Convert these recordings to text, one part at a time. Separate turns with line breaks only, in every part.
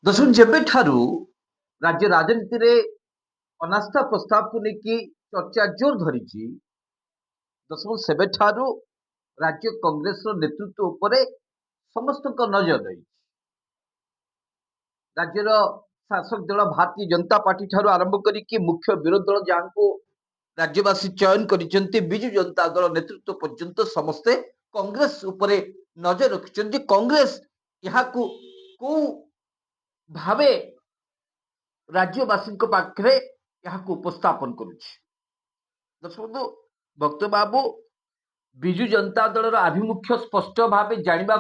दर्शन जेबेठारू राज्य राजनीति रे अनास्था प्रस्ताव को लेकिन चर्चा जोर धरी दर्शन सेबेठारू राज्य कांग्रेस नेतृत्व उपरे समस्त नजर रही राज्यर शासक दल भारतीय जनता पार्टी ठारू आरंभ करी मुख्य विरोधी दल जहाँ राज्यवासी चयन कर विजु जनता दल नेतृत्व पर्यंत समस्ते कांग्रेस उपरे नजर रखिंट कांग्रेस यहाँ को भावे राज्यवासी पाखे यहाँ उपस्थापन करुच्छ भक्त बाबू विजु जनता दल आभिमुख्य स्पष्ट भाव जानवा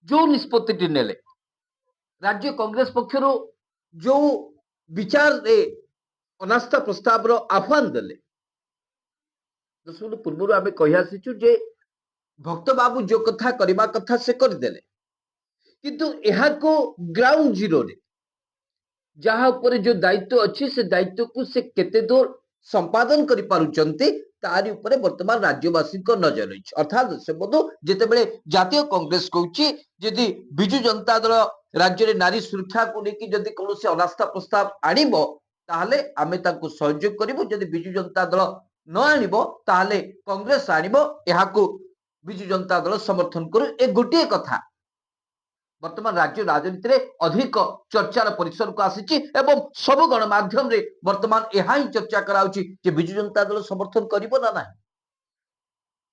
जो निष्पत्ति नेले राज्य कांग्रेस पक्षर जो विचार रे अनास्था प्रस्ताव आह्वान देले पूर्व आम कही आसीचु जे भक्त बाबू जो कथा करने कथा से करदेले किंतु यहाँ को ग्राउंड जीरो रे जहाँ ऊपर जो दायित्व अच्छी से दायित्व को से केते दूर संपादन कर पारुचंती तारी ऊपर वर्तमान राज्यवासी को नजर रही अर्थात से बधु जितेबले जातीय कांग्रेस कहूची यदि विजु जनता दल राज्य में नारी सुरक्षा को लेकिन जदि कौन से अनास्था प्रस्ताव आनिबो ताहले आमे ताको सहयोग करिवो जदि विजु जनता दल न आनिबो ताहले कांग्रेस आनिबो एहाकू विजु जनता दल समर्थन करू ए गोटे कथा वर्तमान राज्य राजनीति रे अधिक चर्चार परिसर को आसी सब गणमाध्यम रे वर्तमान यह ही चर्चा कराउची जे विजु जनता दल समर्थन करिवो ना नाही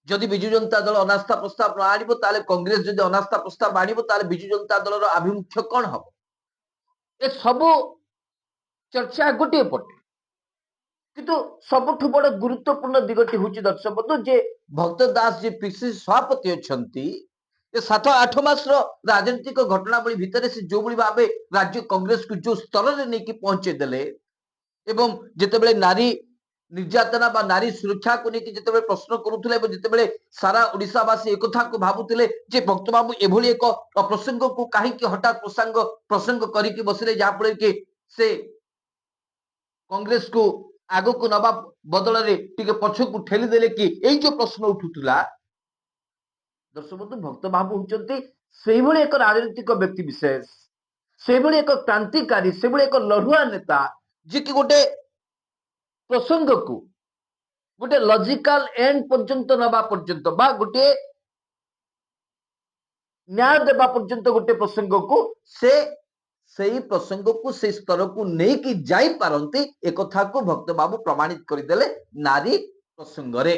जदि विजु जनता दल अनास्था प्रस्ताव न आनिबो ताले कांग्रेस जदि अनास्था प्रस्ताव आनिबो ताले विजु जनता दल आभिमुख्य कौन हम ए सब चर्चा गोटे पटे किंतु सबुठ बड़ गुरुत्वपूर्ण दिगटी हूँ दर्शक बंधु जे भक्त दास जी पीसीसी सभापति अच्छी 7-8 मास राजनीतिक घटनावली भितर से जो भाव राज्य कांग्रेस को जो स्तर में नहीं पहुंचे देले एवं जितेबले नारी निर्यातना बा नारी सुरक्षा को लेकिन जितेबले प्रश्न करुले जितेबले सारा ओडिशावासी एक कथा को भावुले जे भक्त बाबू एभली एक प्रसंग को कहीं हठात प्रसंग करके बसिले जहाँफल कि से कांग्रेस को आग को नवा बदल में पछ को ठेलीदेले कि यही जो प्रश्न उठुला दर्शक बंधु भक्त बाबू होती एक राजनीतिक व्यक्ति विशेष से एक क्रांतिकारी से एक लड़ुआ नेता जी कि गोटे प्रसंग को गोटे लॉजिकल एंड पर्यंत नवा पर्यंत बा गोटे न्याय देवा पर्यंत गोटे प्रसंग को से प्रसंग को से स्तर को लेकिन जाई पारंती एक कथा को भक्त बाबू प्रमाणित करदेले नारी प्रसंग रे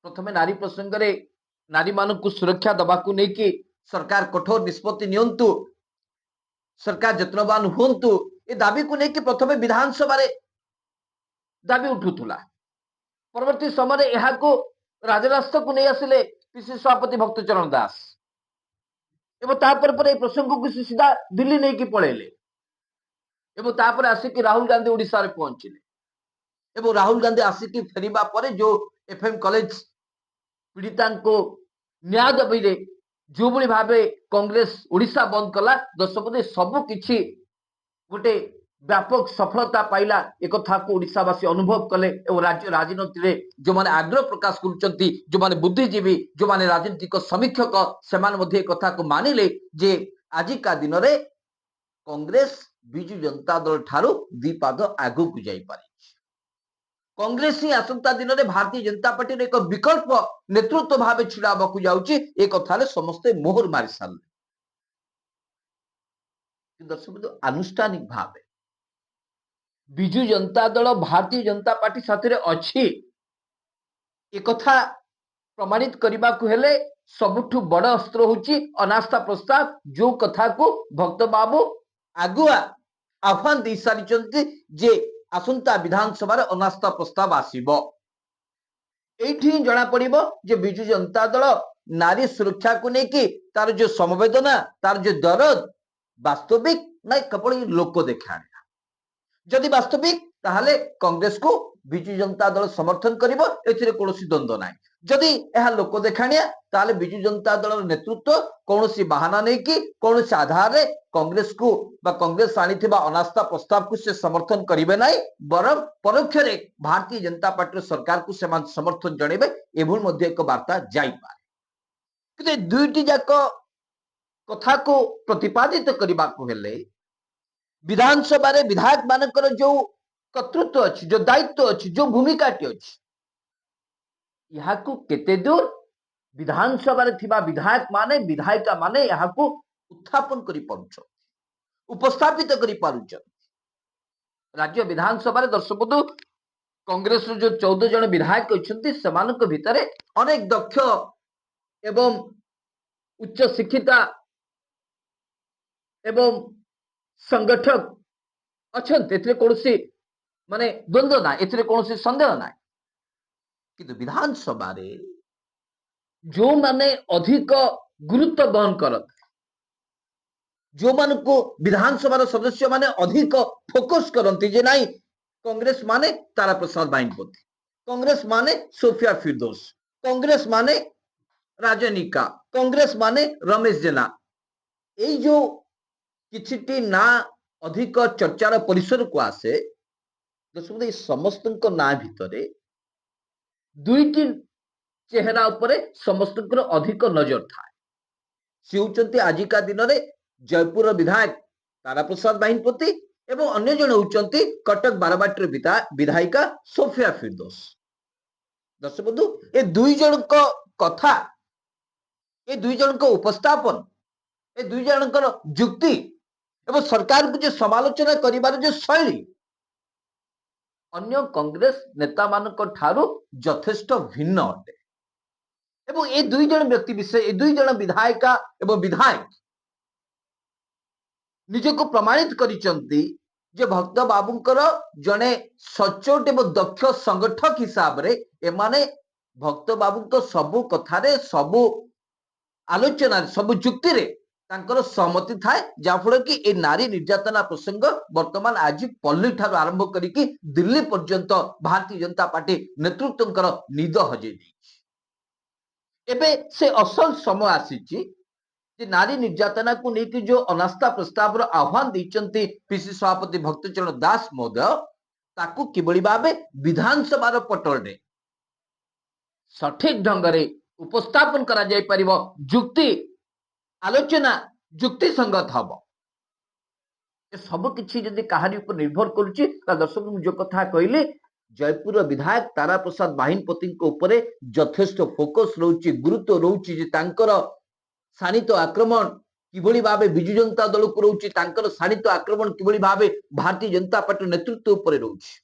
प्रथम नारी प्रसंग रे नारी मान को सुरक्षा दबा को लेकिन सरकार कठोर निष्पत्ति नियंतु सरकार यत्नवान हुंतु ए दाबी को लेकिन प्रथम विधानसभा रे दाबी उठुला परवर्ती समय यहाँ को राजरास्ता को नहीं आसिले पीसीसी सभापति भक्त चरण दास एवं तापर प्रसंग को सीधा दिल्ली नहीं कि पलैले एवं तापर आसिक राहुल गांधी ओडिशा रे पहुंचले एवं राहुल गांधी आसिक फेरिबा परे जो एफएम कॉलेज पीड़िता को न्याय दाबी जो भाव कांग्रेस ओडिशा बंद कला दर्शक सबकि गोटे व्यापक सफलता पाइला एक कथा को ओडिशावासी अनुभव कले और राज्य राजनीति रे जो माने आग्रह प्रकाश करुचंती जो माने बुद्धिजीवी जो माने राजनीतिक समीक्षक से कथा को मानिले जे आजिका दिन रे कांग्रेस विजु जनता दल ठारू दीपाद आगु को जाई पारे कांग्रेस ही आसंता दिन में भारतीय जनता पार्टी एक विकल्प नेतृत्व भाव छिड़ा जाऊँगी एक कथा समस्ते मोहर मारी सारे दर्शक आनुष्ठानिक भाव विजु जनता दल भारतीय जनता पार्टी साथ अच्छी एक कथा प्रमाणित करने को हेले सबुठु बड़ अस्त्र होची अनास्था प्रस्ताव जो कथा को भक्त बाबू आगुआ आह्वान दे सारी जे आसंता विधानसभा अनास्था प्रस्ताव आसीबो एठी जना पड़िबो जे विजु जनता दल नारी सुरक्षा को लेकिन तार जो समवेदना तार जो दर्द वास्तविक ना केवल लोक देखा जदि वास्तविक ताहले कांग्रेस को विजु जनता दल समर्थन करिवो एथिरे कोनोसी द्वंद्व नाही जदि यह लोक देखाणिया ताहले विजु जनता दल नेतृत्व कौनसी बहाना नहीं कि कौनसी आधार रे कांग्रेस को बा कांग्रेस आनीथिबा अनास्था प्रस्ताव को से समर्थन करिवे नाही बरं परोक्ष रे भारतीय जनता पार्टी सरकार को समान समर्थन जणेबे एभुल मध्ये एक वार्ता जाई पारे कि दुईटी जाक कथा को प्रतिपादित करने को हेले विधानसभा रे विधायक मानकर जो कर्तृत्व अच्छी जो दायित्व अच्छी जो भूमिकाटी अच्छी यहाँ केते दूर विधानसभा रे थिबा विधायक माने विधायिका माने यहाँ उत्थापन करि पारुछ उपस्थापित करि पारुछ राज्य विधानसभा रे दर्शक बंधु कांग्रेस जो 14 जन विधायक अच्छी से भितर अनेक दक्ष एवं उच्च शिक्षिता एवं संगठक अच्छा कौन माने द्वंद्व ना कौन सन्देह ना कि विधानसभा रे जो माने अधिक गुरुत्व बहन करते जो मान को विधानसभा सदस्य माने अधिक फोकस करती जे नहीं कांग्रेस माने तारा प्रसाद बाहिनपति कांग्रेस माने सोफिया फिरदौस कांग्रेस माने राजनिका कांग्रेस माने रमेश जेना यही जो किछिटी ना अधिक चर्चार परिसर को आसे समस्त ना भितर दुईटी चेहरा उपरे समस्त अधिक नजर था सी होती आजिका दिन में जयपुर विधायक तारा प्रसाद बाहिनपति एवं अन्य जन होती कटक बारबाटी विधायिका सोफिया फिरदौस दर्शक बंधु ए दुई जन कथा ए दुई जन उपस्थापन ए दुई जन जुक्ति एवं सरकार को जो समालोचना करिवार जो शैली अन्य कांग्रेस नेता मानक ठारू यथेष्ट भिन्न अटे एवं ए दुई जन व्यक्ति विषय ए दुई जन विधायिका एवं विधायक निजको प्रमाणित करिसंती जे भक्त बाबूंकर जने सचोट एवं दक्ष संगठक हिसाब रे एमाने भक्त बाबू सबु कथारे सबु आलोचना सबु जुक्ति रे तांकर सहमति थाए जाफल कि ए नारी निर्यातना प्रसंग वर्तमान आज पल्ली ठार आरंभ करिकी दिल्ली पर्यंत भारतीय जनता पार्टी नेतृत्वकर निद हजे एबे से असल समय आसीची जे नारी निर्यातना को लेकिन जो अनास्था प्रस्ताव आह्वान देइचंती पीसी सभापति भक्तचरण दास महोदय ताकू किबळी भाबे विधानसभा पटल रे सठिक ढंग रे उपस्थापन करा जाय परिबो जुक्ति आलोचना जुक्ति संगत हम सब किसी जदि कहानी ऊपर निर्भर करुच्ची दर्शक जो कथा कहले जयपुर विधायक तारा प्रसाद बाहिनपति यथेष्ट फोकस रोची गुरुत्व रोची शाणित आक्रमण किभली भावे विजु जनता दल को रोची शाणित आक्रमण किभली भावे भारतीय जनता पार्टी नेतृत्व उपर रोची